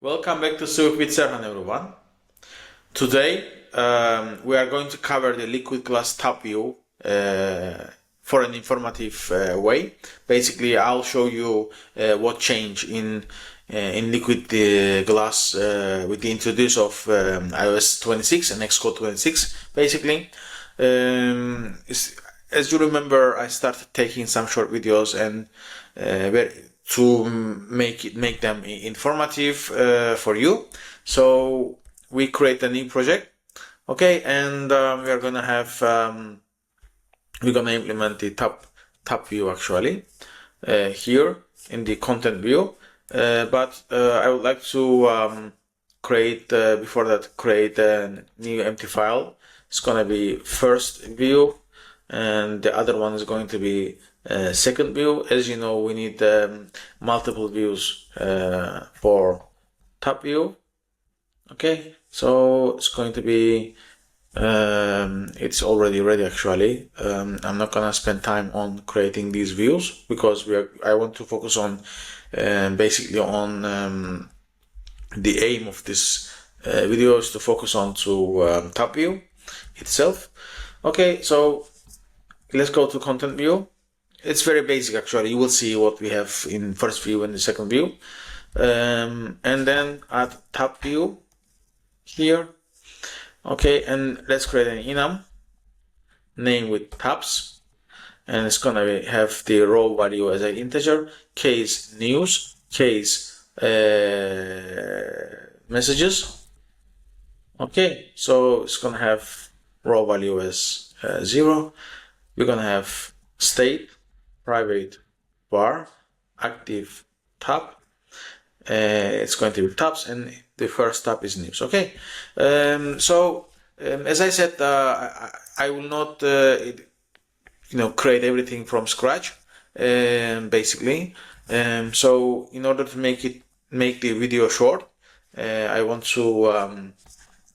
Welcome back to Swift with Serhan, everyone. Today we are going to cover the Liquid Glass TabView for an informative way. Basically, I'll show you what changed in Liquid Glass with the introduction of iOS 26 and Xcode 26. Basically, as you remember, I started taking some short videos and to make them informative for you. So we create a new project, okay, and we are gonna have we're gonna implement the TabView actually here in the content view. But I would like to create before that create a new empty file. It's gonna be first view, and the other one is going to be second view. As you know, we need multiple views for TabView. Okay, so it's going to be it's already ready actually. I'm not gonna spend time on creating these views because I want to focus on basically on the aim of this video is to focus on to TabView itself. Okay, so let's go to content view. It's very basic actually. You will see what we have in first view and the second view, and then add TabView here. Okay, and let's create an enum name with tabs, and it's gonna have the row value as an integer, case news, case messages. Okay, so it's gonna have row value as 0. We're gonna have state private var active tab. It's going to be tabs, and the first tab is news. Okay, so as I said, I will not create everything from scratch basically. So in order to make the video short, I want to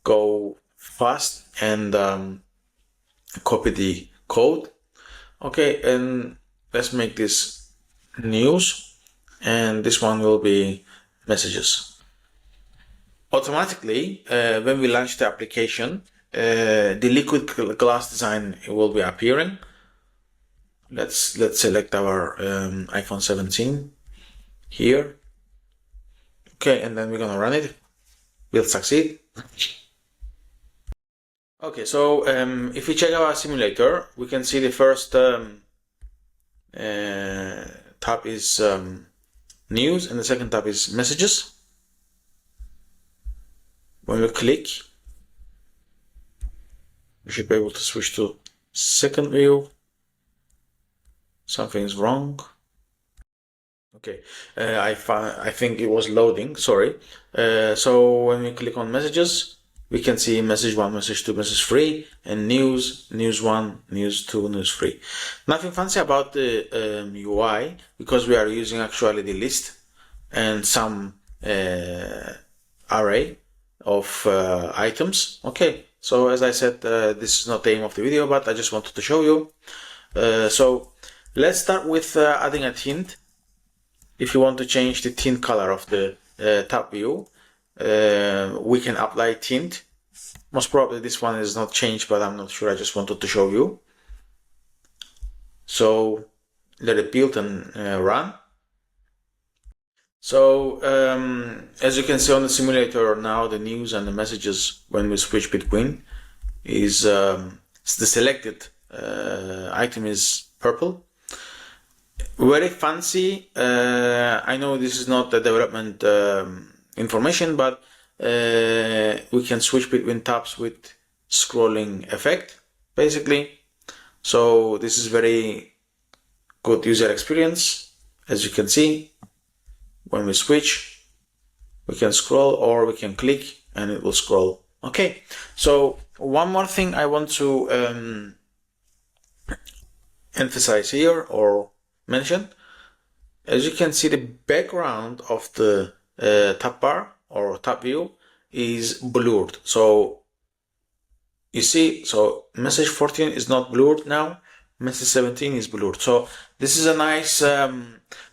go fast and copy the code. Okay, and let's make this news, and this one will be messages. Automatically, when we launch the application, the Liquid Glass design will be appearing. Let's select our iPhone 17 here. Okay, and then we're gonna run it. We'll succeed. Okay, so if we check our simulator, we can see the first tab is news, and the second tab is messages. When we click, we should be able to switch to second view. Something's wrong. Okay, I think it was loading. Sorry. So when we click on messages, we can see message 1, message 2, message 3, and news 1, news 2, news 3. Nothing fancy about the UI, because we are using actually the list and some array of items. Okay, so as I said, this is not the aim of the video, but I just wanted to show you. So let's start with adding a tint. If you want to change the tint color of the TabView, we can apply tint. Most probably this one is not changed, but I'm not sure. I just wanted to show you. So let it build and run. So as you can see on the simulator now, the news and the messages, when we switch between, is the selected item is purple. Very fancy. I know this is not the development information, but we can switch between tabs with scrolling effect basically. So this is very good user experience. As you can see, when we switch, we can scroll or we can click and it will scroll. Okay, so one more thing I want to emphasize here or mention. As you can see, the background of the tab bar or TabView is blurred. So you see, so message 14 is not blurred now, message 17 is blurred. So this is a nice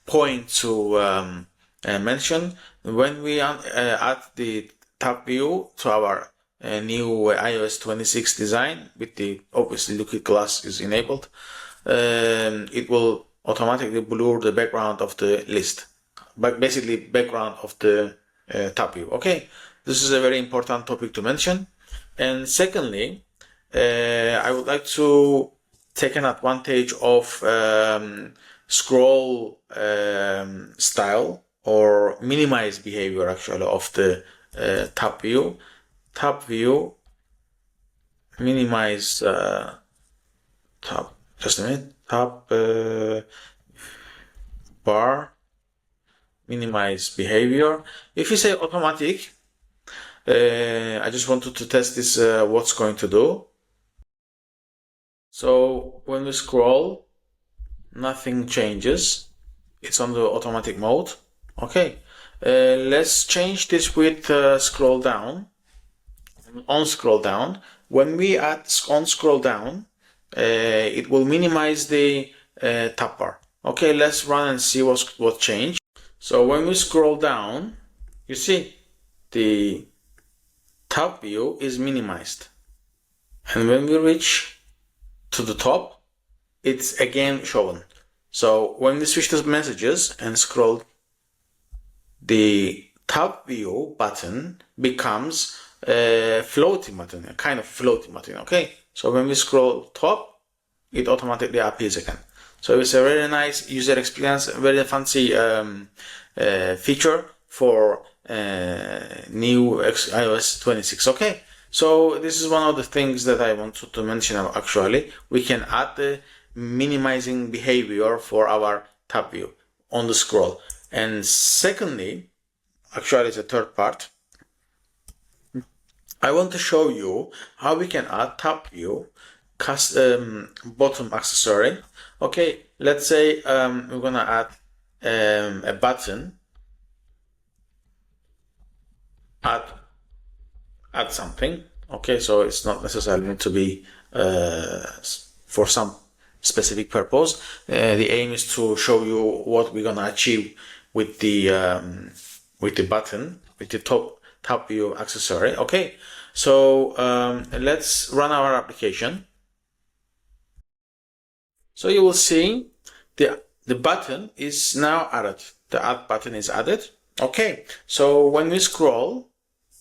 point to mention, when we add the tab view to our new iOS 26 design with the obviously Liquid Glass is enabled, it will automatically blur the background of the list, but basically background of the tab view. Okay, this is a very important topic to mention. And secondly, I would like to take an advantage of scroll style or minimize behavior actually of the tab view. Tab view minimize tab, just a minute, tab bar minimize behavior. If you say automatic, I just wanted to test this, what's going to do. So when we scroll, nothing changes. It's on the automatic mode. Okay, let's change this with scroll down. On scroll down, when we add on scroll down, it will minimize the tab bar. Okay, let's run and see what changed. So when we scroll down, you see the tab view is minimized, and when we reach to the top, it's again shown. So when we switch to messages and scroll, the tab view button becomes a floating button, a kind of floating button. Okay, so when we scroll top, it automatically appears again. So it's a very nice user experience, a very fancy feature for new iOS 26. Okay, so this is one of the things that I wanted to mention. Actually, we can add the minimizing behavior for our tab view on the scroll. And secondly, actually it's a third part, I want to show you how we can add tabView custom bottom accessory. Okay, let's say we're gonna add a button, add something. Okay, so it's not necessarily need to be for some specific purpose. The aim is to show you what we're gonna achieve with the button, with the top view accessory. Okay, so let's run our application. So you will see the button is now added. The add button is added. Okay, so when we scroll,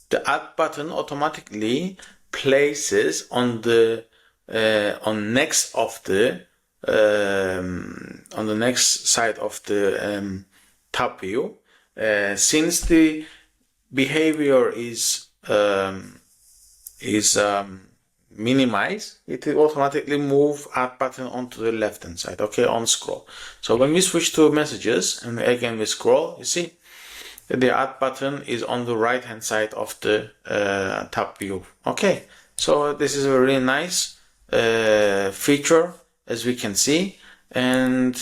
the add button automatically places on the next of the on the next side of the tab view. Since the behavior is minimized, it will automatically move add button onto the left hand side. Okay, on scroll. So when we switch to messages and again we scroll, you see that the add button is on the right hand side of the tab view. Okay, so this is a really nice feature, as we can see. And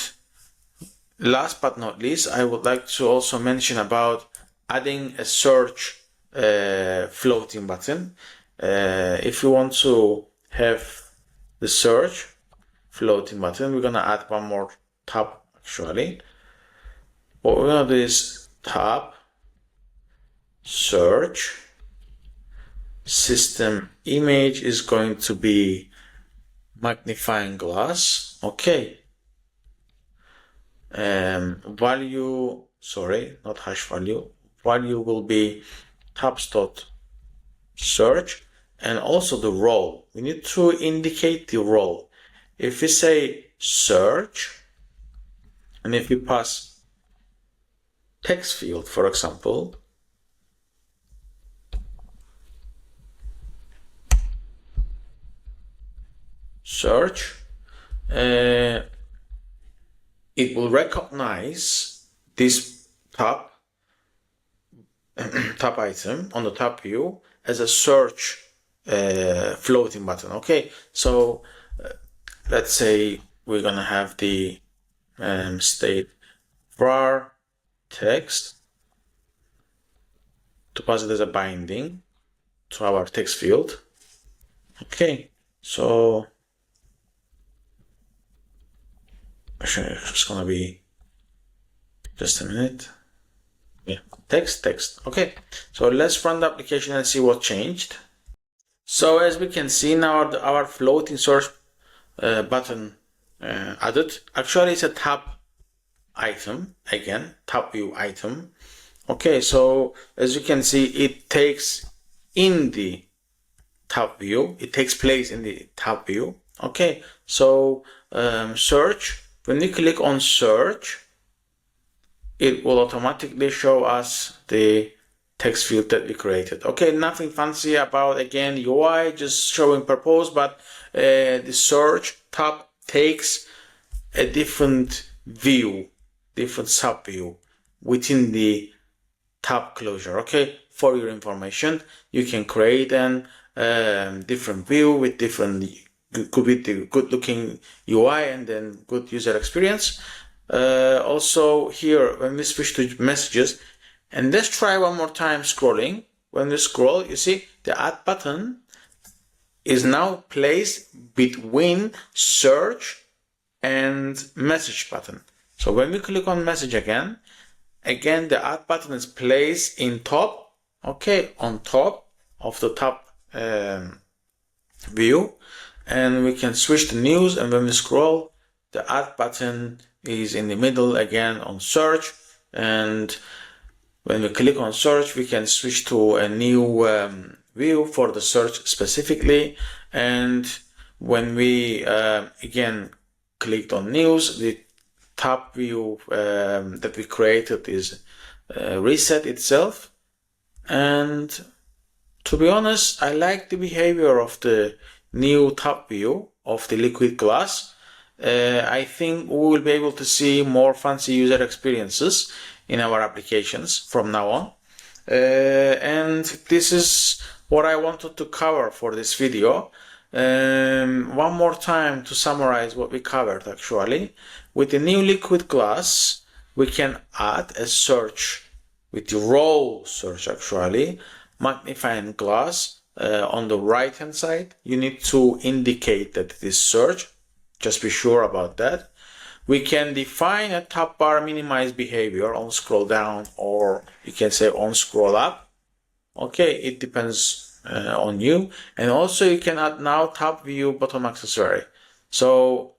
last but not least, I would like to also mention about adding a search floating button. If you want to have the search floating button, we're gonna add one more tab actually. What we're gonna do is tab search system image is going to be magnifying glass. Okay, value, sorry, not hash value, value will be tabs dot search, and also the role. We need to indicate the role. If we say search, and if we pass text field, for example, search, it will recognize this tab item on the tab view as a search floating button. Okay, so let's say we're gonna have the state var text to pass it as a binding to our text field. Okay, so actually it's gonna be just a minute. Yeah, text. Okay, so let's run the application and see what changed. So as we can see now, our floating search button added. Actually, it's a tab item, again, TabView item. Okay, so as you can see, it takes in the tab view, it takes place in the tab view. Okay, so search, when we click on search, it will automatically show us the text field that we created. Okay, nothing fancy about, again, UI, just showing purpose, but the search tab takes a different view, different sub view within the tab closure. Okay, for your information, you can create an different view with different, could be the good looking UI and then good user experience. Also here, when we switch to messages, and let's try one more time scrolling. When we scroll, you see the add button is now placed between search and message button. So when we click on message again, the add button is placed in top, okay, on top of the tab view, and we can switch to news, and when we scroll, the add button is in the middle again on search, and when we click on search, we can switch to a new view for the search specifically, and when we again clicked on news, the tab view that we created is reset itself. And to be honest, I like the behavior of the new tab view of the Liquid Glass. I think we will be able to see more fancy user experiences in our applications from now on. And this is what I wanted to cover for this video. One more time to summarize what we covered actually. With the new Liquid Glass, we can add a search with the raw search actually, magnifying glass on the right hand side. You need to indicate that it is search. Just be sure about that. We can define a tabBarMinimizeBehavior on scroll down, or you can say on scroll up. Okay, it depends on you. And also you can add now tabViewBottomAccessory. So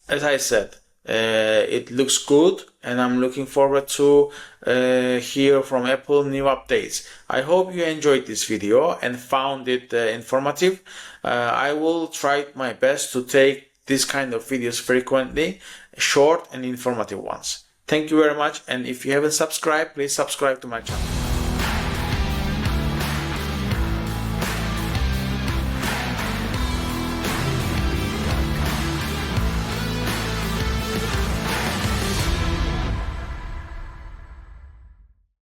as I said, it looks good, and I'm looking forward to hear from Apple new updates. I hope you enjoyed this video and found it informative. I will try my best to take this kind of videos frequently, short and informative ones. Thank you very much, and if you haven't subscribed, please subscribe to my channel.